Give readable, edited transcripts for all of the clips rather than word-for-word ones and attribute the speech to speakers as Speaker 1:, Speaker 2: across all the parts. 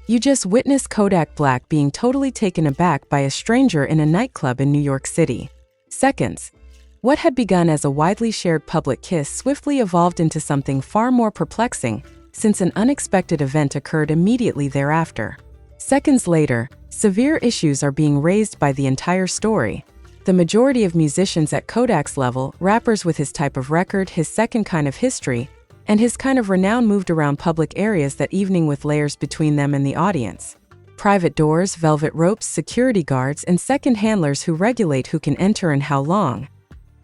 Speaker 1: You just witnessed Kodak Black being totally taken aback by a stranger in a nightclub in New York City. Seconds. What had begun as a widely shared public kiss swiftly evolved into something far more perplexing, since an unexpected event occurred immediately thereafter. Seconds later, severe issues are being raised by the entire story. The majority of musicians at Kodak's level, rappers with his type of record, his second kind of history, and his kind of renown moved around public areas that evening with layers between them and the audience. Private doors, velvet ropes, security guards, and second handlers who regulate who can enter and how long.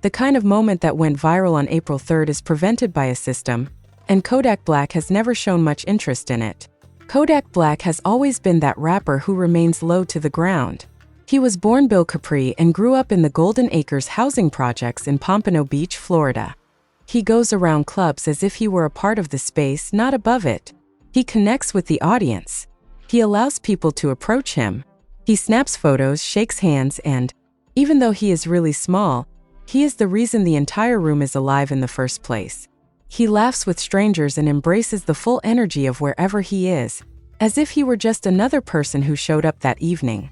Speaker 1: The kind of moment that went viral on April 3rd is prevented by a system, and Kodak Black has never shown much interest in it. Kodak Black has always been that rapper who remains low to the ground. He was born Bill Capri and grew up in the Golden Acres housing projects in Pompano Beach, Florida. He goes around clubs as if he were a part of the space, not above it. He connects with the audience. He allows people to approach him. He snaps photos, shakes hands, and, even though he is really small, he is the reason the entire room is alive in the first place. He laughs with strangers and embraces the full energy of wherever he is, as if he were just another person who showed up that evening.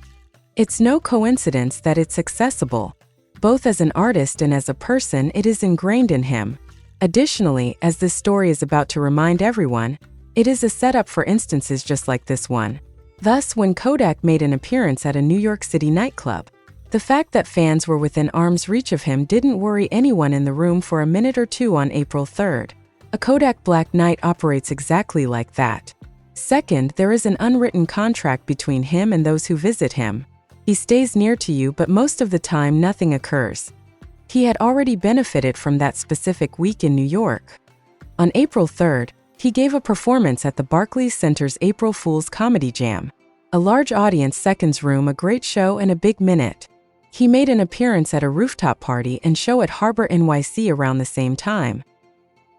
Speaker 1: It's no coincidence that it's accessible. Both as an artist and as a person, it is ingrained in him. Additionally, as this story is about to remind everyone, it is a setup for instances just like this one. Thus, when Kodak made an appearance at a New York City nightclub, the fact that fans were within arm's reach of him didn't worry anyone in the room for a minute or two on April 3rd. A Kodak Black night operates exactly like that. Second, there is an unwritten contract between him and those who visit him. He stays near to you, but most of the time nothing occurs. He had already benefited from that specific week in New York. On April 3rd, he gave a performance at the Barclays Center's April Fool's Comedy Jam. A large audience, seconds room, a great show, and a big minute. He made an appearance at a rooftop party and show at Harbor NYC around the same time.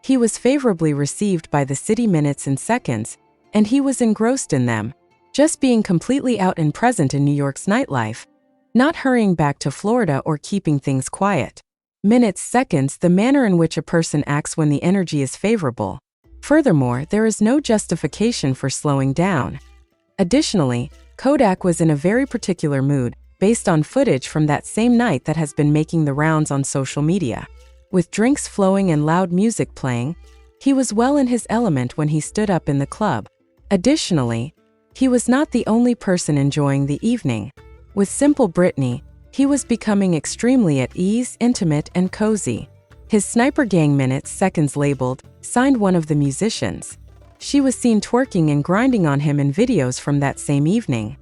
Speaker 1: He was favorably received by the city minutes and seconds, and he was engrossed in them, just being completely out and present in New York's nightlife, not hurrying back to Florida or keeping things quiet. Minutes, seconds, the manner in which a person acts when the energy is favorable. Furthermore, there is no justification for slowing down. Additionally, Kodak was in a very particular mood, based on footage from that same night that has been making the rounds on social media. With drinks flowing and loud music playing, he was well in his element when he stood up in the club. Additionally, he was not the only person enjoying the evening. With Simple Britney, he was becoming extremely at ease, intimate, and cozy. His Sniper Gang minutes, seconds labeled, signed one of the musicians. She was seen twerking and grinding on him in videos from that same evening.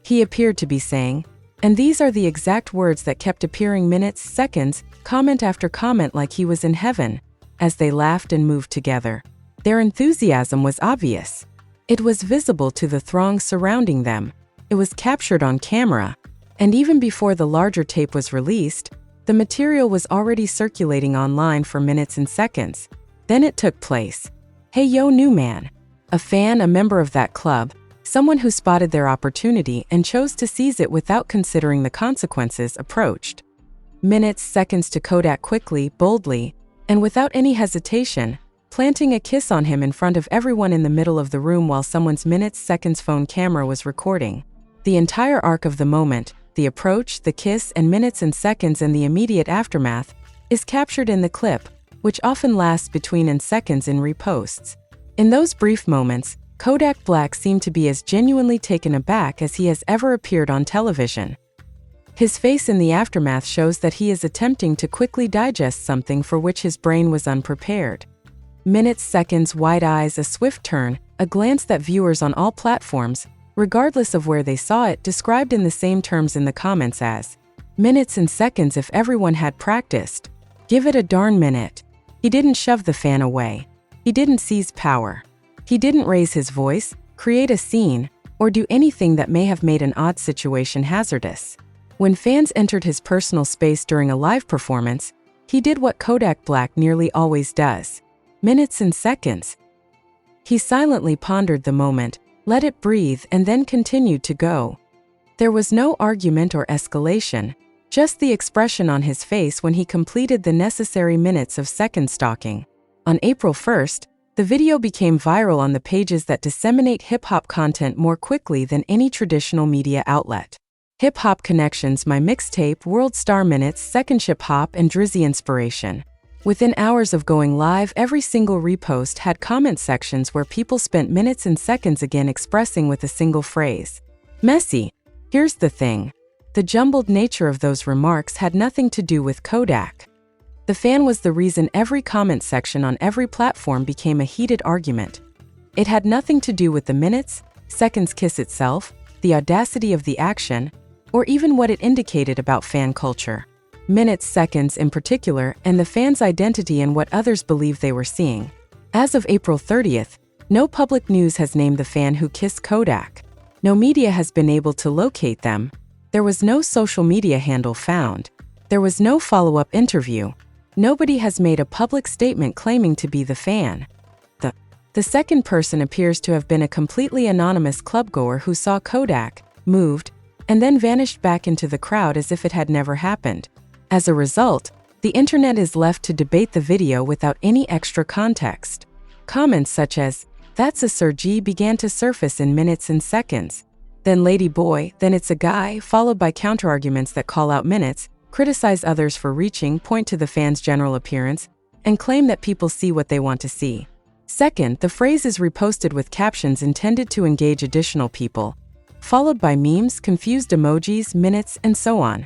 Speaker 1: He appeared to be saying, and these are the exact words that kept appearing minutes, seconds, comment after comment, like he was in heaven, as they laughed and moved together. Their enthusiasm was obvious. It was visible to the throng surrounding them. It was captured on camera. And even before the larger tape was released, the material was already circulating online for minutes and seconds. Then it took place. Hey yo, new man. A fan, a member of that club, someone who spotted their opportunity and chose to seize it without considering the consequences, approached. Minutes, seconds to Kodak, quickly, boldly, and without any hesitation, planting a kiss on him in front of everyone in the middle of the room while someone's minutes, seconds phone camera was recording. The entire arc of the moment, the approach, the kiss, and minutes and seconds and the immediate aftermath, is captured in the clip, which often lasts between and seconds in reposts. In those brief moments, Kodak Black seemed to be as genuinely taken aback as he has ever appeared on television. His face in the aftermath shows that he is attempting to quickly digest something for which his brain was unprepared. Minutes, seconds, wide eyes, a swift turn, a glance that viewers on all platforms, regardless of where they saw it, described in the same terms in the comments as minutes and seconds if everyone had practiced. Give it a darn minute. He didn't shove the fan away. He didn't seize power. He didn't raise his voice, create a scene, or do anything that may have made an odd situation hazardous. When fans entered his personal space during a live performance, he did what Kodak Black nearly always does. Minutes and seconds. He silently pondered the moment, let it breathe, and then continued to go. There was no argument or escalation, just the expression on his face when he completed the necessary minutes of second stalking. On April 1st, the video became viral on the pages that disseminate hip-hop content more quickly than any traditional media outlet. Hip Hop Connections, My Mixtape, World Star Minutes, Second Ship Hop, and Drizzy Inspiration. Within hours of going live, every single repost had comment sections where people spent minutes and seconds again expressing with a single phrase. Messy. Here's the thing. The jumbled nature of those remarks had nothing to do with Kodak. The fan was the reason every comment section on every platform became a heated argument. It had nothing to do with the minutes, seconds kiss itself, the audacity of the action, or even what it indicated about fan culture. Minutes, seconds in particular, and the fans' identity and what others believed they were seeing. As of April 30th, no public news has named the fan who kissed Kodak. No media has been able to locate them. There was no social media handle found. There was no follow-up interview. Nobody has made a public statement claiming to be the fan. The second person appears to have been a completely anonymous clubgoer who saw Kodak, moved, and then vanished back into the crowd as if it had never happened. As a result, the internet is left to debate the video without any extra context. Comments such as, "That's a Sir G" began to surface in minutes and seconds. Then "Lady Boy," then "It's a guy," followed by counterarguments that call out minutes, criticize others for reaching, point to the fan's general appearance, and claim that people see what they want to see. Second, the phrase is reposted with captions intended to engage additional people, followed by memes, confused emojis, minutes, and so on.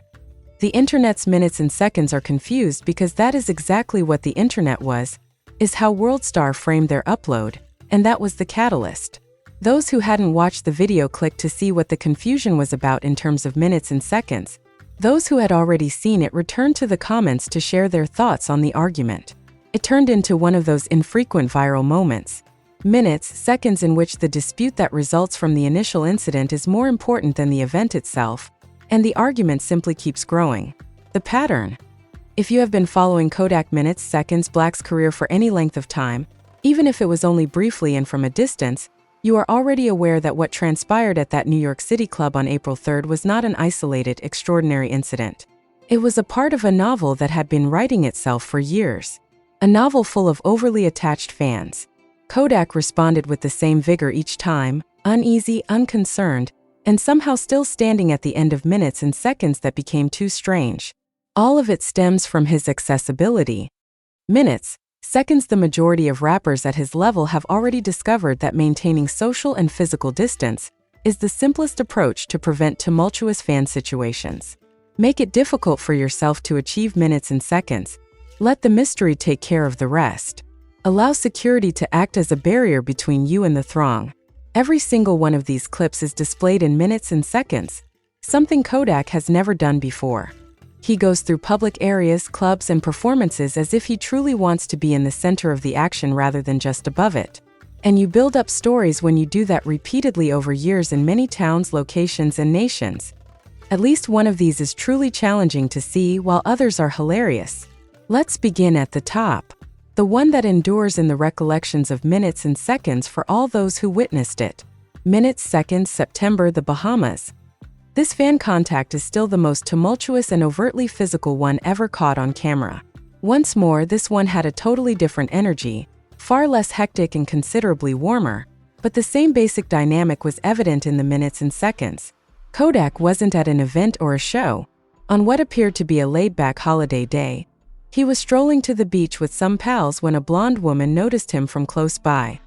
Speaker 1: The internet's minutes and seconds are confused because that is exactly what the internet was, is how WorldStar framed their upload, and that was the catalyst. Those who hadn't watched the video clicked to see what the confusion was about in terms of minutes and seconds. Those who had already seen it returned to the comments to share their thoughts on the argument. It turned into one of those infrequent viral moments. Minutes, seconds in which the dispute that results from the initial incident is more important than the event itself, and the argument simply keeps growing. The pattern. If you have been following Kodak Minutes, Seconds, Black's career for any length of time, even if it was only briefly and from a distance, you are already aware that what transpired at that New York City club on April 3rd was not an isolated, extraordinary incident. It was a part of a novel that had been writing itself for years. A novel full of overly attached fans. Kodak responded with the same vigor each time, uneasy, unconcerned, and somehow still standing at the end of minutes and seconds that became too strange. All of it stems from his accessibility. Minutes, seconds. The majority of rappers at his level have already discovered that maintaining social and physical distance is the simplest approach to prevent tumultuous fan situations. Make it difficult for yourself to achieve minutes and seconds. Let the mystery take care of the rest. Allow security to act as a barrier between you and the throng. Every single one of these clips is displayed in minutes and seconds, something Kodak has never done before. He goes through public areas, clubs, and performances as if he truly wants to be in the center of the action rather than just above it. And you build up stories when you do that repeatedly over years in many towns, locations, and nations. At least one of these is truly challenging to see, while others are hilarious. Let's begin at the top. The one that endures in the recollections of minutes and seconds for all those who witnessed it. Minutes, seconds, September, the Bahamas. This fan contact is still the most tumultuous and overtly physical one ever caught on camera. Once more, this one had a totally different energy, far less hectic and considerably warmer, but the same basic dynamic was evident in the minutes and seconds. Kodak wasn't at an event or a show. On what appeared to be a laid-back holiday day, he was strolling to the beach with some pals when a blonde woman noticed him from close by.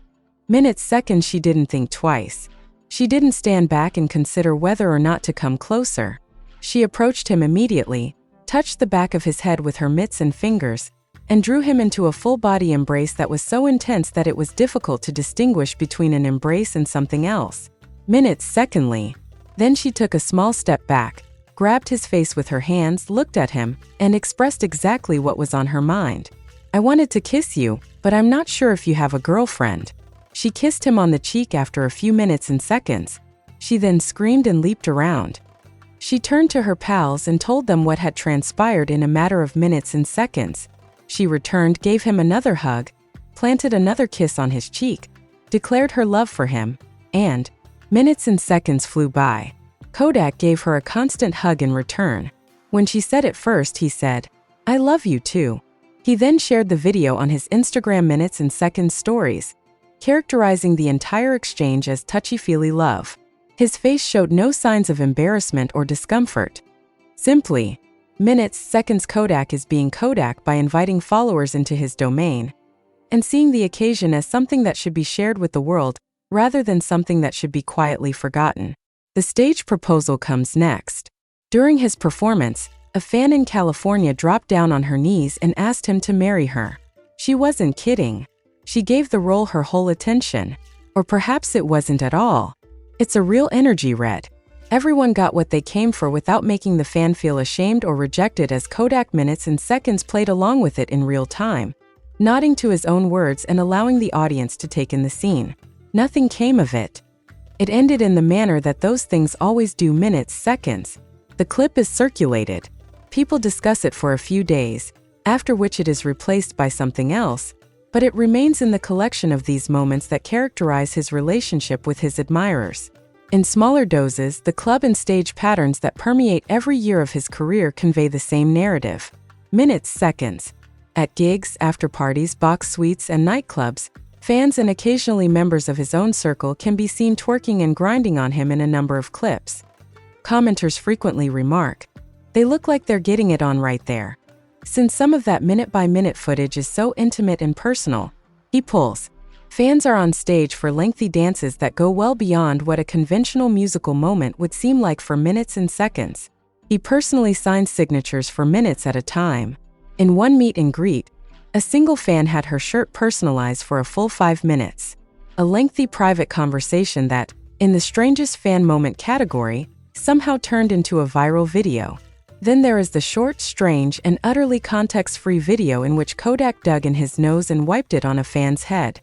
Speaker 1: Minutes, seconds. She didn't think twice. She didn't stand back and consider whether or not to come closer. She approached him immediately, touched the back of his head with her mitts and fingers, and drew him into a full-body embrace that was so intense that it was difficult to distinguish between an embrace and something else. Minutes, secondly. Then she took a small step back, grabbed his face with her hands, looked at him, and expressed exactly what was on her mind. "I wanted to kiss you, but I'm not sure if you have a girlfriend." She kissed him on the cheek after a few minutes and seconds. She then screamed and leaped around. She turned to her pals and told them what had transpired in a matter of minutes and seconds. She returned, gave him another hug, planted another kiss on his cheek, declared her love for him, and minutes and seconds flew by. Kodak gave her a constant hug in return. When she said it first, he said, "I love you too." He then shared the video on his Instagram Minutes and Seconds stories, characterizing the entire exchange as touchy-feely love. His face showed no signs of embarrassment or discomfort. Simply, Minutes Seconds Kodak is being Kodak by inviting followers into his domain and seeing the occasion as something that should be shared with the world rather than something that should be quietly forgotten. The stage proposal comes next. During his performance, a fan in California dropped down on her knees and asked him to marry her. She wasn't kidding. She gave the role her whole attention. Or perhaps it wasn't at all. It's a real energy read. Everyone got what they came for without making the fan feel ashamed or rejected as Kodak Minutes and Seconds played along with it in real time, nodding to his own words and allowing the audience to take in the scene. Nothing came of it. It ended in the manner that those things always do. Minutes Seconds. The clip is circulated. People discuss it for a few days, after which it is replaced by something else, but it remains in the collection of these moments that characterize his relationship with his admirers. In smaller doses, the club and stage patterns that permeate every year of his career convey the same narrative. Minutes Seconds. At gigs, after-parties, box suites, and nightclubs, fans and occasionally members of his own circle can be seen twerking and grinding on him in a number of clips. Commenters frequently remark, "They look like they're getting it on right there." Since some of that minute-by-minute footage is so intimate and personal, he pulls. Fans are on stage for lengthy dances that go well beyond what a conventional musical moment would seem like for Minutes and Seconds. He personally signs signatures for minutes at a time. In one meet and greet, a single fan had her shirt personalized for a full 5 minutes. A lengthy private conversation that, in the strangest fan moment category, somehow turned into a viral video. Then there is the short, strange, and utterly context-free video in which Kodak dug in his nose and wiped it on a fan's head.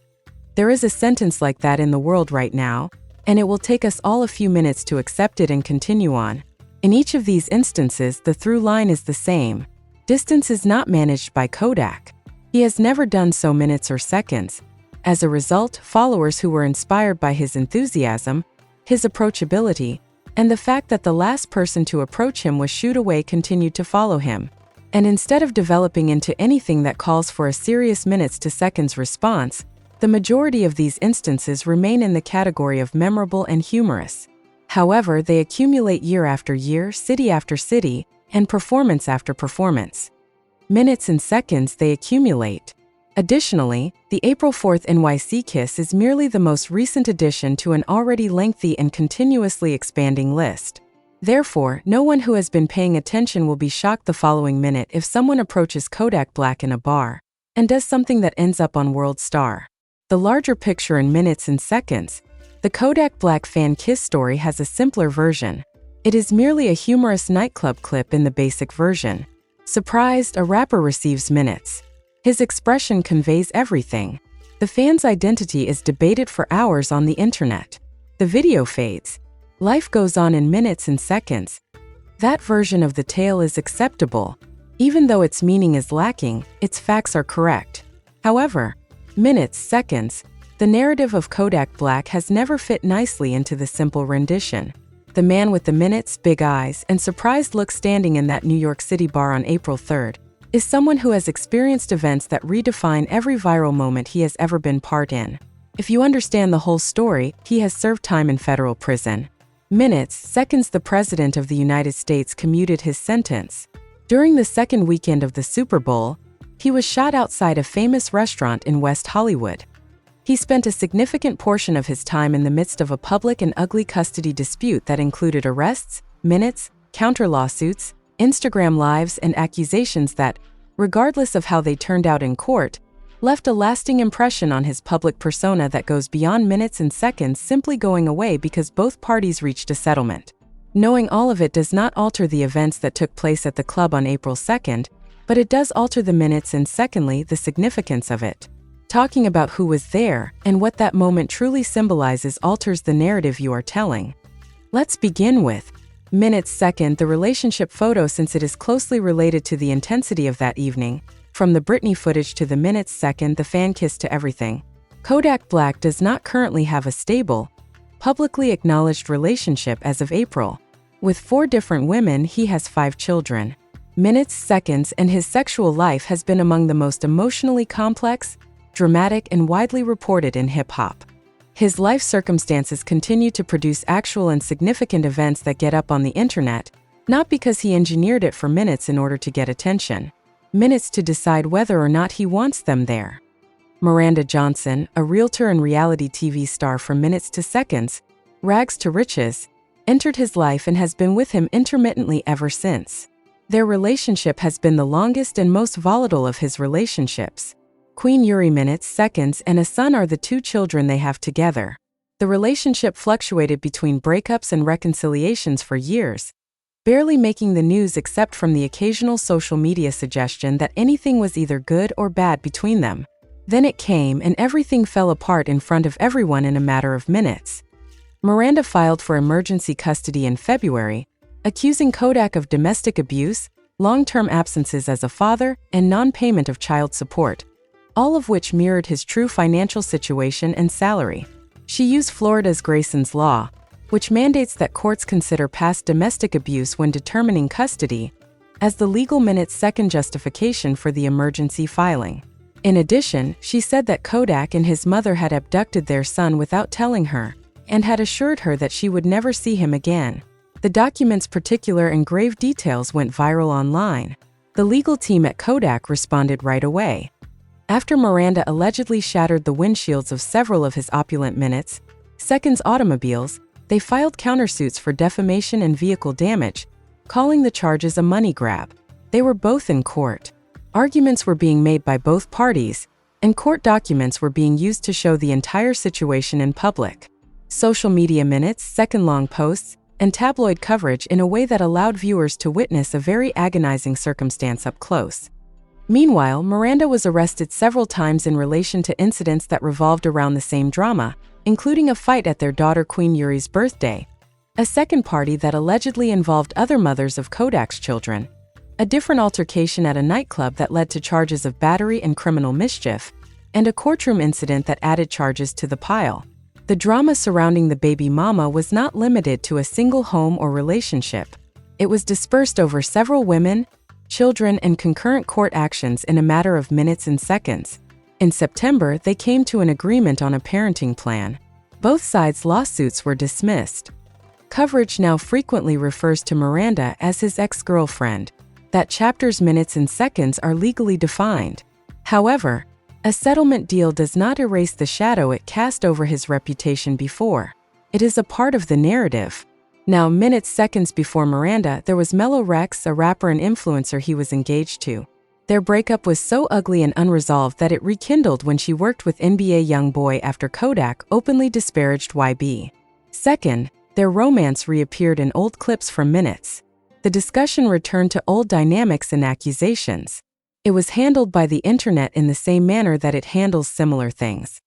Speaker 1: There is a sentence like that in the world right now, and it will take us all a few minutes to accept it and continue on. In each of these instances, the through line is the same. Distance is not managed by Kodak. He has never done so. Minutes or Seconds. As a result, followers who were inspired by his enthusiasm, his approachability, and the fact that the last person to approach him was shooed away continued to follow him. And instead of developing into anything that calls for a serious Minutes to Seconds response, the majority of these instances remain in the category of memorable and humorous. However, they accumulate year after year, city after city, and performance after performance. Minutes and Seconds they accumulate. Additionally, the April 4th NYC Kiss is merely the most recent addition to an already lengthy and continuously expanding list. Therefore, no one who has been paying attention will be shocked the following minute if someone approaches Kodak Black in a bar and does something that ends up on World Star. The larger picture in Minutes and Seconds, the Kodak Black fan kiss story has a simpler version. It is merely a humorous nightclub clip in the basic version. Surprised, a rapper receives Minutes. His expression conveys everything. The fan's identity is debated for hours on the internet. The video fades. Life goes on in Minutes and Seconds. That version of the tale is acceptable. Even though its meaning is lacking, its facts are correct. However, Minutes, Seconds, the narrative of Kodak Black has never fit nicely into the simple rendition. The man with the minutes, big eyes, and surprised look standing in that New York City bar on April 3rd is someone who has experienced events that redefine every viral moment he has ever been part in. If you understand the whole story, he has served time in federal prison. Minutes, Seconds, the President of the United States commuted his sentence. During the second weekend of the Super Bowl, he was shot outside a famous restaurant in West Hollywood. He spent a significant portion of his time in the midst of a public and ugly custody dispute that included arrests, minutes, counter-lawsuits, Instagram lives, and accusations that, regardless of how they turned out in court, left a lasting impression on his public persona that goes beyond Minutes and Seconds simply going away because both parties reached a settlement. Knowing all of it does not alter the events that took place at the club on April 2nd, but it does alter the minutes and, secondly, the significance of it. Talking about who was there and what that moment truly symbolizes alters the narrative you are telling. Let's begin with Minutes Second, the relationship photo, since it is closely related to the intensity of that evening. From the Britney footage to the Minutes Second, the fan kiss to everything. Kodak Black does not currently have a stable, publicly acknowledged relationship as of April. With 4 different women, he has 5 children. Minutes, Seconds, and his sexual life has been among the most emotionally complex, dramatic, and widely reported in hip-hop. His life circumstances continue to produce actual and significant events that get up on the internet, not because he engineered it for Minutes in order to get attention. Minutes to decide whether or not he wants them there. Miranda Johnson, a realtor and reality TV star from Minutes to Seconds, Rags to Riches, entered his life and has been with him intermittently ever since. Their relationship has been the longest and most volatile of his relationships. Queen Yuri, Minutes, Seconds, and a son are the two children they have together. The relationship fluctuated between breakups and reconciliations for years, barely making the news except from the occasional social media suggestion that anything was either good or bad between them. Then it came and everything fell apart in front of everyone in a matter of minutes. Miranda filed for emergency custody in February, accusing Kodak of domestic abuse, long-term absences as a father, and non-payment of child support, all of which mirrored his true financial situation and salary. She used Florida's Grayson's Law, which mandates that courts consider past domestic abuse when determining custody, as the legal Minutes second justification for the emergency filing. In addition, she said that Kodak and his mother had abducted their son without telling her, and had assured her that she would never see him again. The document's particular and grave details went viral online. The legal team at Kodak responded right away. After Miranda allegedly shattered the windshields of several of his opulent Minutes Seconds automobiles, they filed countersuits for defamation and vehicle damage, calling the charges a money grab. They were both in court. Arguments were being made by both parties, and court documents were being used to show the entire situation in public. Social media Minutes, second-long posts, and tabloid coverage in a way that allowed viewers to witness a very agonizing circumstance up close. Meanwhile, Miranda was arrested several times in relation to incidents that revolved around the same drama, including a fight at their daughter Queen Yuri's birthday, a second party that allegedly involved other mothers of Kodak's children, a different altercation at a nightclub that led to charges of battery and criminal mischief, and a courtroom incident that added charges to the pile. The drama surrounding the baby mama was not limited to a single home or relationship. It was dispersed over several women, children, and concurrent court actions in a matter of minutes and seconds. In September, they came to an agreement on a parenting plan. Both sides' lawsuits were dismissed. Coverage now frequently refers to Miranda as his ex-girlfriend. That chapter's minutes and seconds are legally defined. However, a settlement deal does not erase the shadow it cast over his reputation before. It is a part of the narrative. Now, minutes, seconds before Miranda, there was Mellow Rex, a rapper and influencer he was engaged to. Their breakup was so ugly and unresolved that it rekindled when she worked with NBA YoungBoy after Kodak openly disparaged YB. Second, their romance reappeared in old clips from Minutes. The discussion returned to old dynamics and accusations. It was handled by the internet in the same manner that it handles similar things.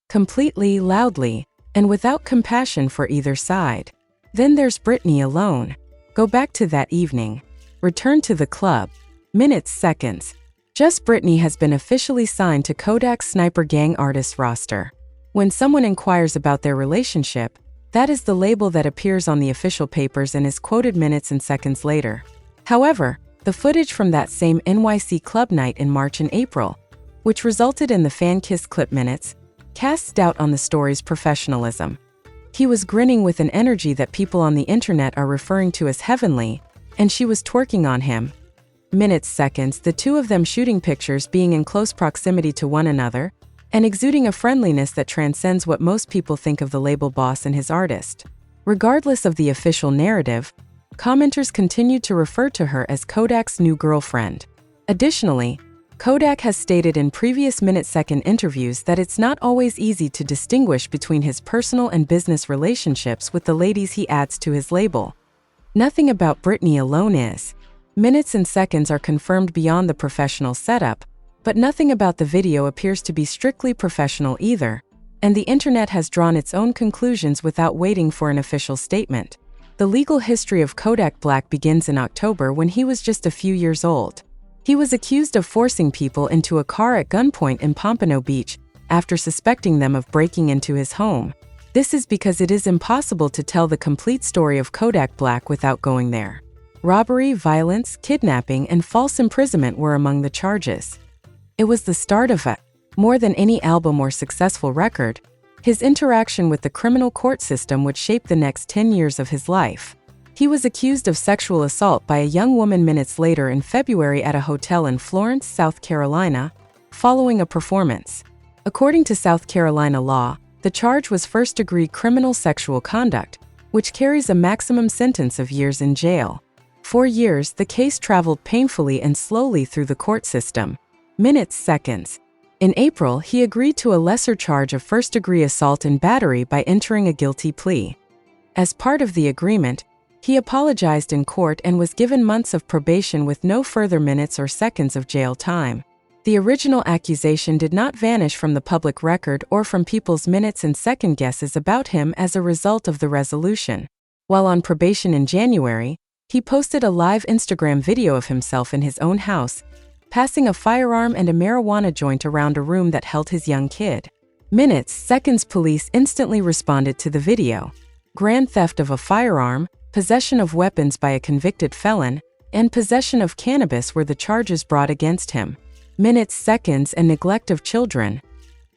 Speaker 1: Completely, loudly, and without compassion for either side. Then there's Britney alone. Go back to that evening. Return to the club. Minutes, seconds. Just Britney has been officially signed to Kodak's Sniper Gang artist roster. When someone inquires about their relationship, that is the label that appears on the official papers and is quoted minutes and seconds later. However, the footage from that same NYC club night in March and April, which resulted in the fan kiss clip Minutes, casts doubt on the story's professionalism. He was grinning with an energy that people on the internet are referring to as heavenly, and she was twerking on him. Minutes, seconds, the two of them shooting pictures being in close proximity to one another, and exuding a friendliness that transcends what most people think of the label boss and his artist. Regardless of the official narrative, commenters continued to refer to her as Kodak's new girlfriend. Additionally, Kodak has stated in previous minute-second interviews that it's not always easy to distinguish between his personal and business relationships with the ladies he adds to his label. Nothing about Britney alone is. Minutes and seconds are confirmed beyond the professional setup, but nothing about the video appears to be strictly professional either, and the internet has drawn its own conclusions without waiting for an official statement. The legal history of Kodak Black begins in October when he was just a few years old. He was accused of forcing people into a car at gunpoint in Pompano Beach after suspecting them of breaking into his home. This is because it is impossible to tell the complete story of Kodak Black without going there. Robbery, violence, kidnapping, and false imprisonment were among the charges. It was the start of a, more than any album or successful record, his interaction with the criminal court system would shape the next 10 years of his life. He was accused of sexual assault by a young woman minutes later in February at a hotel in Florence, South Carolina, following a performance. According to South Carolina law, the charge was first-degree criminal sexual conduct, which carries a maximum sentence of years in jail. For years, the case traveled painfully and slowly through the court system. Minutes, seconds. In April, he agreed to a lesser charge of first-degree assault and battery by entering a guilty plea. As part of the agreement, he apologized in court and was given months of probation with no further minutes or seconds of jail time. The original accusation did not vanish from the public record or from people's minutes and second guesses about him as a result of the resolution. While on probation in January, he posted a live Instagram video of himself in his own house, passing a firearm and a marijuana joint around a room that held his young kid. Minutes, seconds. Police instantly responded to the video. Grand theft of a firearm, possession of weapons by a convicted felon, and possession of cannabis were the charges brought against him. Minutes, seconds, and neglect of children.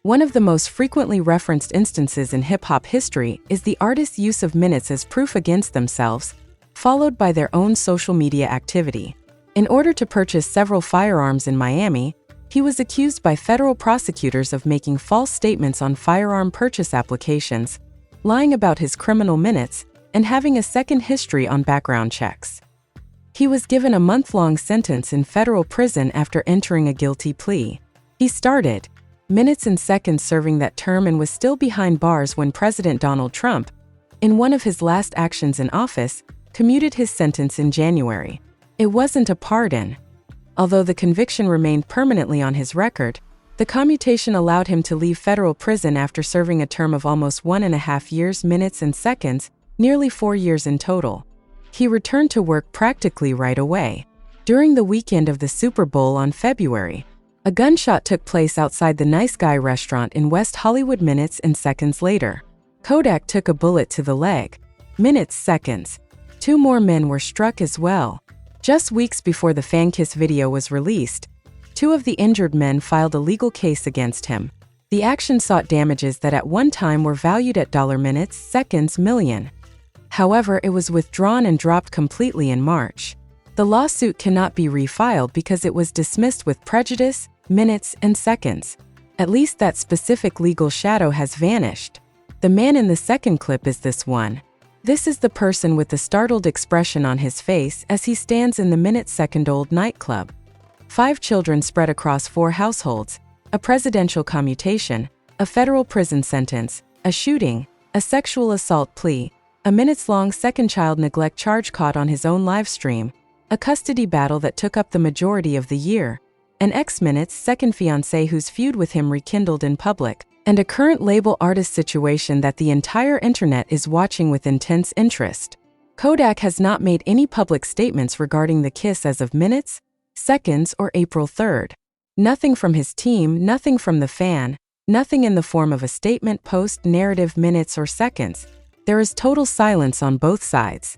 Speaker 1: One of the most frequently referenced instances in hip-hop history is the artist's use of minutes as proof against themselves, followed by their own social media activity. In order to purchase several firearms in Miami, he was accused by federal prosecutors of making false statements on firearm purchase applications, lying about his criminal minutes, and having a second history on background checks. He was given a month-long sentence in federal prison after entering a guilty plea. He started minutes and seconds serving that term and was still behind bars when President Donald Trump, in one of his last actions in office, commuted his sentence in January. It wasn't a pardon. Although the conviction remained permanently on his record, the commutation allowed him to leave federal prison after serving a term of almost 1.5 years, minutes and seconds, nearly 4 years in total. He returned to work practically right away. During the weekend of the Super Bowl on February, a gunshot took place outside the Nice Guy restaurant in West Hollywood. Minutes and seconds later, Kodak took a bullet to the leg. Minutes, seconds. 2 more men were struck as well. Just weeks before the fan kiss video was released, 2 of the injured men filed a legal case against him. The action sought damages that at one time were valued at minutes, seconds, million. However, it was withdrawn and dropped completely in March. The lawsuit cannot be refiled because it was dismissed with prejudice, minutes, and seconds. At least that specific legal shadow has vanished. The man in the second clip is this one. This is the person with the startled expression on his face as he stands in the minute-second-old nightclub. 5 children spread across 4 households, a presidential commutation, a federal prison sentence, a shooting, a sexual assault plea, a minutes-long second child neglect charge caught on his own live stream, a custody battle that took up the majority of the year, an ex-minutes second fiancé whose feud with him rekindled in public, and a current label artist situation that the entire internet is watching with intense interest. Kodak has not made any public statements regarding the kiss as of minutes, seconds, or April 3rd. Nothing from his team, nothing from the fan, nothing in the form of a statement, post, narrative, minutes, or seconds. There is total silence on both sides.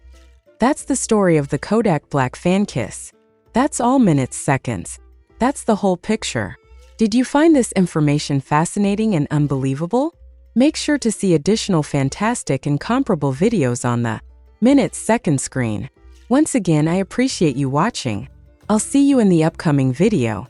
Speaker 1: That's the story of the Kodak Black fan kiss. That's all minutes, seconds. That's the whole picture. Did you find this information fascinating and unbelievable? Make sure to see additional fantastic and comparable videos on the minutes second screen. Once again, I appreciate you watching. I'll see you in the upcoming video.